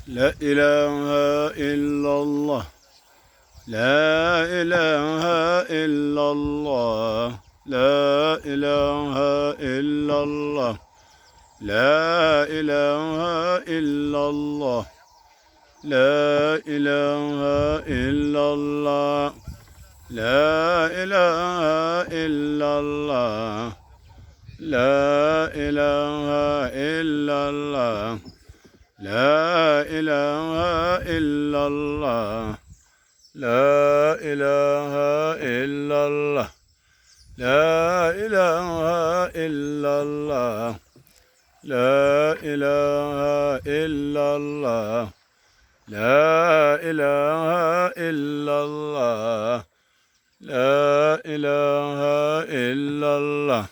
لا إله إلا الله لا إله إلا الله لا إله إلا الله لا إله إلا الله لا إله إلا الله لا إله إلا الله لا إله إلا الله لا إله إلا الله لا إله إلا الله لا إله إلا الله لا إله إلا الله لا إله إلا الله لا إله إلا الله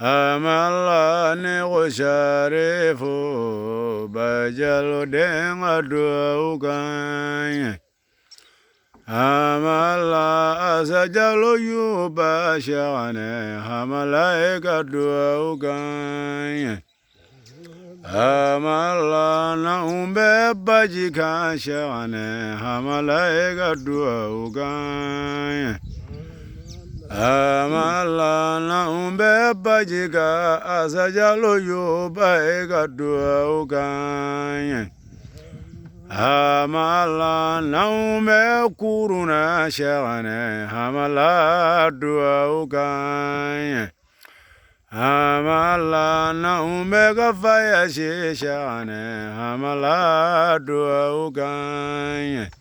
Amalani usharifu bajalu denga duaukan Amala asajalu yubashane Hamalaika duaukan Amala na umbe bajika shane Hamalaika duaukan Amala na umbe bajika asajalo yuba ega duaukan Amala na umbe kuruna shane Hamala duaukan Amala na umbe gafaya shane Hamala duaukan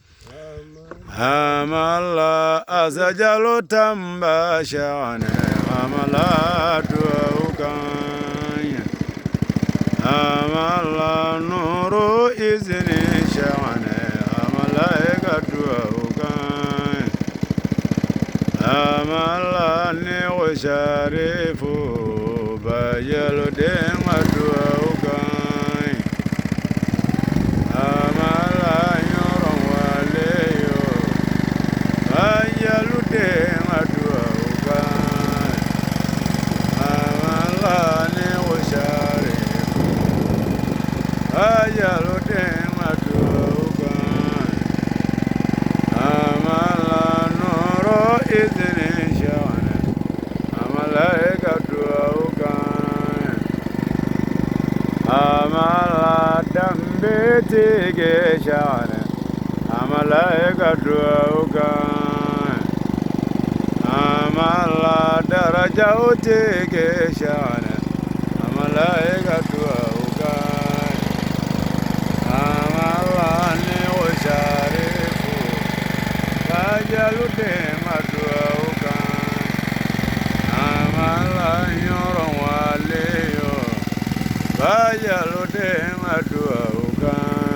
Amala asajalo tamba shane Amala duaukan Amala nuru izni shane Amala ega duaukan Amala ni usharifu bayalo denga duaukan Amala yoron waleyo Ayalu denga duaukan Amala ni usharifu Ayalu denga duaukan Amala nuru izni shane Amala ega duaukan Amala dambe tige shane Amala ega duaukan Amala daraja utige shane Amala ega duaukan Amala ni usharifu Bajalu denga duaukan Amala nyoron waleyo Bajalu denga duaukan